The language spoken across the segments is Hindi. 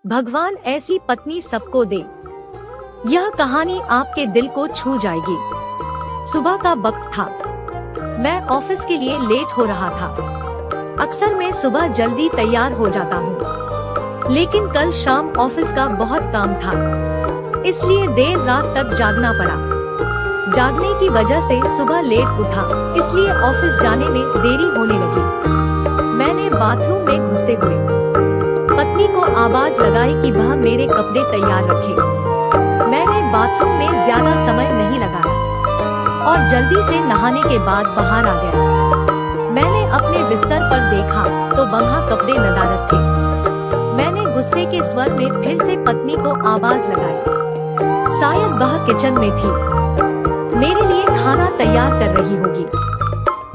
भगवान ऐसी पत्नी सबको दे। यह कहानी आपके दिल को छू जाएगी। सुबह का वक्त था। मैं ऑफिस के लिए लेट हो रहा था। अक्सर मैं सुबह जल्दी तैयार हो जाता हूँ, लेकिन कल शाम ऑफिस का बहुत काम था, इसलिए देर रात तक जागना पड़ा। जागने की वजह से सुबह लेट उठा, इसलिए ऑफिस जाने में देरी होने लगी। मैंने बाथरूम में घुसते हुए पत्नी को आवाज लगाई कि वह मेरे कपड़े तैयार रखे। मैंने बाथरूम में ज्यादा समय नहीं लगाया और जल्दी से नहाने के बाद बाहर आ गया। मैंने अपने बिस्तर पर देखा तो वहाँ कपड़े नदारद थे। मैंने गुस्से के स्वर में फिर से पत्नी को आवाज लगाई। शायद वह किचन में थी, मेरे लिए खाना तैयार कर रही होगी,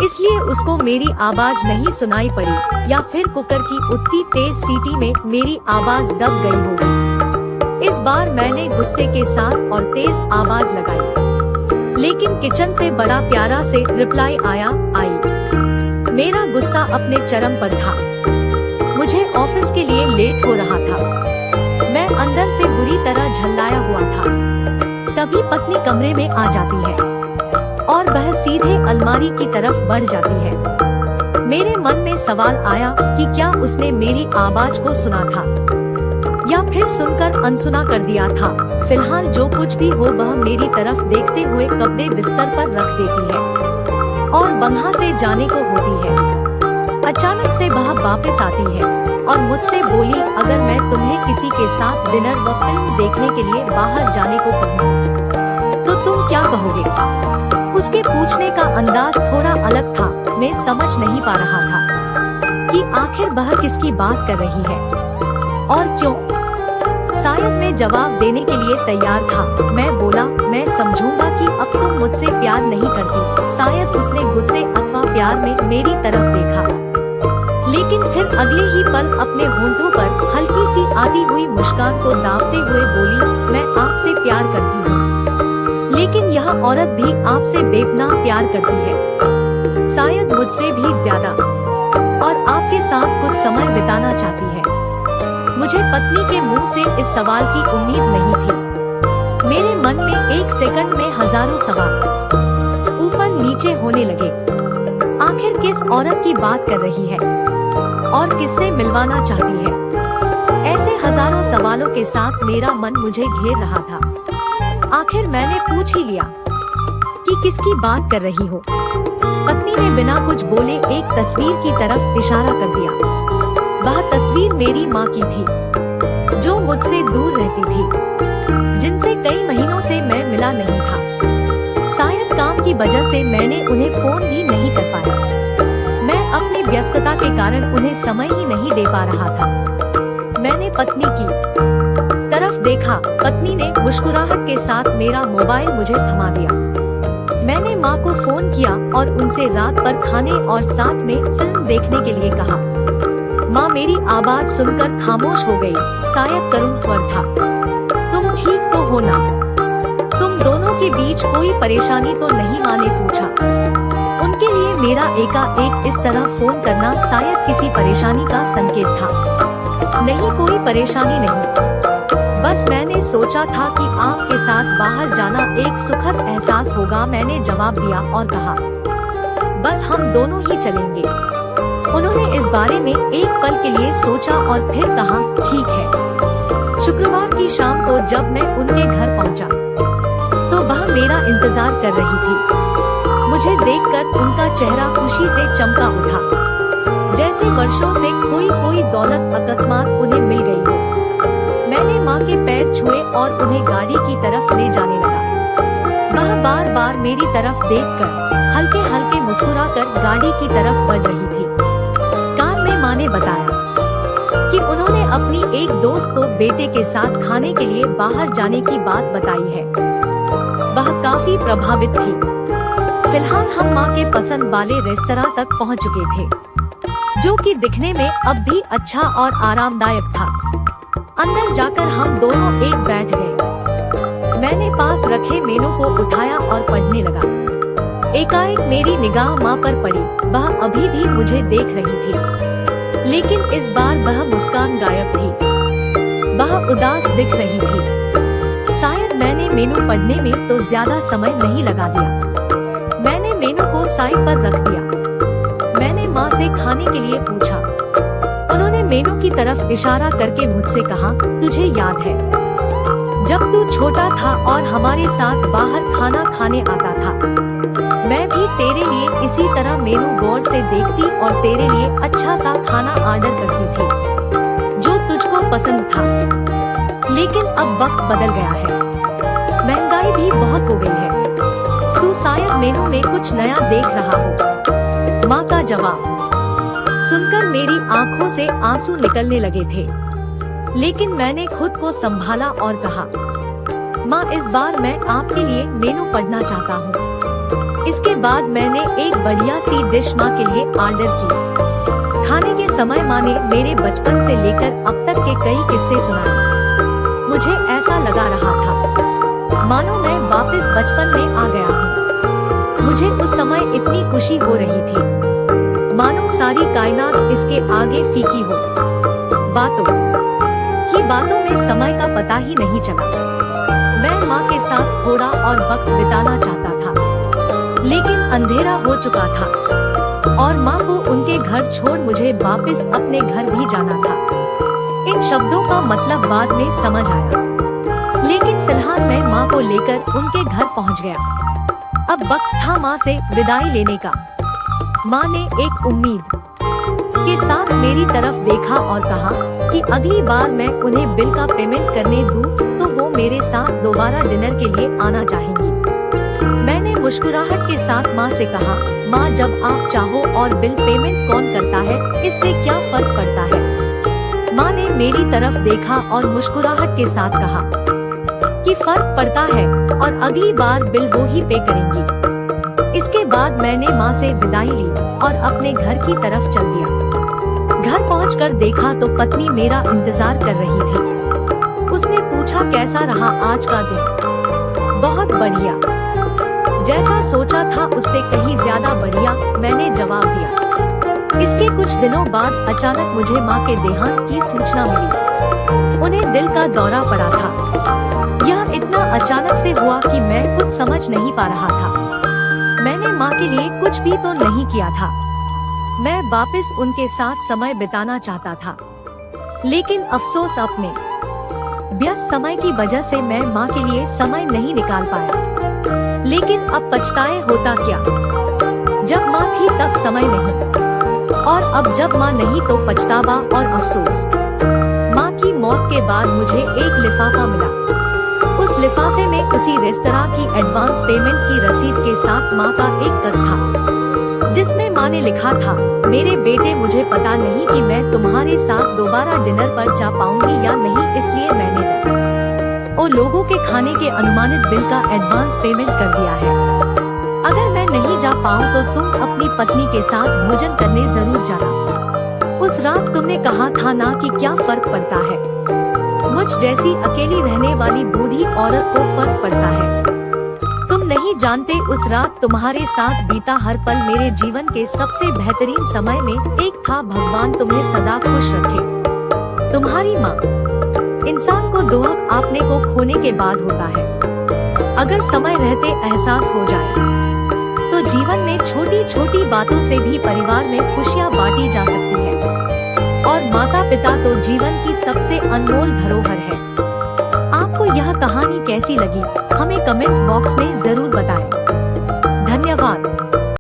इसलिए उसको मेरी आवाज नहीं सुनाई पड़ी, या फिर कुकर की उठती तेज सीटी में मेरी आवाज दब गई होगी। इस बार मैंने गुस्से के साथ और तेज आवाज लगाई, लेकिन किचन से बड़ा प्यारा से रिप्लाई आया, आई। मेरा गुस्सा अपने चरम पर था। मुझे ऑफिस के लिए लेट हो रहा था। मैं अंदर से बुरी तरह झल्लाया हुआ था। तभी पत्नी कमरे में आ जाती है और वह सीधे अलमारी की तरफ बढ़ जाती है। मेरे मन में सवाल आया कि क्या उसने मेरी आवाज को सुना था या फिर सुनकर अनसुना कर दिया था। फिलहाल जो कुछ भी हो, वह मेरी तरफ देखते हुए कपड़े बिस्तर पर रख देती है और वहाँ से जाने को होती है। अचानक से वह वापस आती है और मुझसे बोली, अगर मैं तुम्हें किसी के साथ डिनर व फिल्म देखने के लिए बाहर जाने को कहूँ तो तुम क्या कहोगे? उसके पूछने का अंदाज थोड़ा अलग था। मैं समझ नहीं पा रहा था कि आखिर वह किसकी बात कर रही है और क्यों। शायद मैं जवाब देने के लिए तैयार था। मैं बोला, मैं समझूंगा कि अब तुम मुझसे प्यार नहीं करती। शायद उसने गुस्से अथवा प्यार में मेरी तरफ देखा, लेकिन फिर अगले ही पल अपने होंठों पर हल्की सी आती हुई मुस्कान को दाबते हुए बोली, मैं आपसे प्यार करती हूँ, लेकिन यह औरत भी आपसे बेपनाह प्यार करती है, शायद मुझसे भी ज्यादा, और आपके साथ कुछ समय बिताना चाहती है। मुझे पत्नी के मुंह से इस सवाल की उम्मीद नहीं थी। मेरे मन में एक सेकंड में हजारों सवाल ऊपर नीचे होने लगे। आखिर किस औरत की बात कर रही है और किससे मिलवाना चाहती है? ऐसे हजारों सवालों के साथ मेरा मन मुझे घेर रहा था। आखिर मैंने पूछ ही लिया कि किसकी बात कर रही हो। पत्नी ने बिना कुछ बोले एक तस्वीर की तरफ इशारा कर दिया। वह तस्वीर मेरी माँ की थी, जो मुझसे दूर रहती थी, जिनसे कई महीनों से मैं मिला नहीं था। शायद काम की वजह से मैंने उन्हें फोन भी नहीं कर पाया। मैं अपनी व्यस्तता के कारण उन्हें समय ही नहीं दे पा रहा था। मैंने पत्नी की तरफ देखा। पत्नी ने मुस्कुराहट के साथ मेरा मोबाइल मुझे थमा दिया। मैंने माँ को फोन किया और उनसे रात पर खाने और साथ में फिल्म देखने के लिए कहा। माँ मेरी आवाज सुनकर खामोश हो गई। शायद करुण स्वर था। तुम ठीक तो हो ना? तुम दोनों के बीच कोई परेशानी तो नहीं? माँ ने पूछा। उनके लिए मेरा एकाएक इस तरह फोन करना शायद किसी परेशानी का संकेत था। नहीं, कोई परेशानी नहीं, बस मैंने सोचा था कि आपके साथ बाहर जाना एक सुखद एहसास होगा। मैंने जवाब दिया और कहा, बस हम दोनों ही चलेंगे। उन्होंने इस बारे में एक पल के लिए सोचा और फिर कहा, ठीक है। शुक्रवार की शाम को जब मैं उनके घर पहुंचा, तो वह मेरा इंतजार कर रही थी। मुझे देखकर उनका चेहरा खुशी से चमका उठा, जैसे वर्षों से कोई दौलत अकस्मात उन्हें मिल गई हो। मैंने माँ के पैर छुए और उन्हें गाड़ी की तरफ ले जाने लगा। वह बार बार मेरी तरफ देखकर हल्के हल्के मुस्कुराकर गाड़ी की तरफ बढ़ रही थी। कार में माँ ने बताया कि उन्होंने अपनी एक दोस्त को बेटे के साथ खाने के लिए बाहर जाने की बात बताई है। वह काफी प्रभावित थी। फिलहाल हम माँ के पसंद वाले रेस्तरां तक पहुँच चुके थे, जो कि दिखने में अब भी अच्छा और आरामदायक था। अंदर जाकर हम दोनों एक बैठ गए। मैंने पास रखे मेनू को उठाया और पढ़ने लगा। एकाएक मेरी निगाह माँ पर पड़ी। वह अभी भी मुझे देख रही थी, लेकिन इस बार वह मुस्कान गायब थी। वह उदास दिख रही थी। शायद मैंने मेनू पढ़ने में तो ज्यादा समय नहीं लगा दिया। मैंने मेनू को साइड पर रख दिया। मैंने माँ से खाने के लिए पूछा। उन्होंने मेनू की तरफ इशारा करके मुझसे कहा, तुझे याद है जब तू छोटा था और हमारे साथ बाहर खाना खाने आता था, मैं भी तेरे लिए इसी तरह मेनू गौर से देखती और तेरे लिए अच्छा सा खाना ऑर्डर करती थी जो तुझको पसंद था। लेकिन अब वक्त बदल गया है, महंगाई भी बहुत हो गई है। तू शायद मेनू में कुछ नया देख रहा हो। माँ का जवाब सुनकर मेरी आंखों से आंसू निकलने लगे थे, लेकिन मैंने खुद को संभाला और कहा, माँ इस बार मैं आपके लिए मेनू पढ़ना चाहता हूँ। इसके बाद मैंने एक बढ़िया सी डिश माँ के लिए ऑर्डर की। खाने के समय माँ ने मेरे बचपन से लेकर अब तक के कई किस्से सुनाए। मुझे ऐसा लगा रहा था मानो मैं वापस बचपन में आ गया हूँ। मुझे उस समय इतनी खुशी हो रही थी मानो सारी कायनात इसके आगे फीकी हो। बातों में समय का पता ही नहीं चला। मैं माँ के साथ थोड़ा और वक्त बिताना चाहता था, लेकिन अंधेरा हो चुका था और माँ को उनके घर छोड़ मुझे वापस अपने घर भी जाना था। इन शब्दों का मतलब बाद में समझ आया, लेकिन फिलहाल मैं माँ को लेकर उनके घर पहुँच गया। अब वक्त था माँ से विदाई लेने का। माँ ने एक उम्मीद के साथ मेरी तरफ देखा और कहा कि अगली बार मैं उन्हें बिल का पेमेंट करने दूं तो वो मेरे साथ दोबारा डिनर के लिए आना चाहेंगी। मैंने मुस्कुराहट के साथ माँ से कहा, माँ जब आप चाहो और बिल पेमेंट कौन करता है इससे क्या फर्क पड़ता है। माँ ने मेरी तरफ देखा और मुस्कुराहट के साथ कहा कि फर्क पड़ता है और अगली बार बिल वो ही पे करेंगी। इसके बाद मैंने माँ से विदाई ली और अपने घर की तरफ चल दिया। घर पहुंचकर देखा तो पत्नी मेरा इंतजार कर रही थी। उसने पूछा, कैसा रहा आज का दिन। बहुत बढ़िया, जैसा सोचा था उससे कहीं ज्यादा बढ़िया, मैंने जवाब दिया। इसके कुछ दिनों बाद अचानक मुझे माँ के देहांत की सूचना मिली। उन्हें दिल का दौरा पड़ा था। यह इतना अचानक से हुआ कि मैं कुछ समझ नहीं पा रहा था। मैंने माँ के लिए कुछ भी तो नहीं किया था। मैं वापस उनके साथ समय बिताना चाहता था, लेकिन अफसोस अपने व्यस्त समय की वजह से मैं माँ के लिए समय नहीं निकाल पाया। लेकिन अब पछताए होता क्या, जब माँ थी तब समय नहीं, और अब जब माँ नहीं तो पछतावा और अफसोस। माँ की मौत के बाद मुझे एक लिफाफा मिला। उस लिफाफे में उसी रेस्तरां की एडवांस पेमेंट की रसीद के साथ माँ का एक खत था, जिसमें माँ ने लिखा था, मेरे बेटे मुझे पता नहीं कि मैं तुम्हारे साथ दोबारा डिनर पर जा पाऊंगी या नहीं, इसलिए मैंने और लोगों के खाने के अनुमानित बिल का एडवांस पेमेंट कर दिया है। अगर मैं नहीं जा पाऊँ तो तुम अपनी पत्नी के साथ भोजन करने जरूर जाना। उस रात तुमने कहा था ना कि क्या फर्क पड़ता है, मुझ जैसी अकेली रहने वाली बूढ़ी औरत को फर्क पड़ता है। तुम नहीं जानते उस रात तुम्हारे साथ बीता हर पल मेरे जीवन के सबसे बेहतरीन समय में एक था। भगवान तुम्हें सदा खुश रखे। तुम्हारी माँ। इंसान को दुख अपने को खोने के बाद होता है। अगर समय रहते एहसास हो जाए तो जीवन में छोटी छोटी बातों से भी परिवार में खुशियाँ बांटी जा सकती है। और माता पिता तो जीवन की सबसे अनमोल धरोहर है। आपको यह कहानी कैसी लगी हमें कमेंट बॉक्स में जरूर बताएं।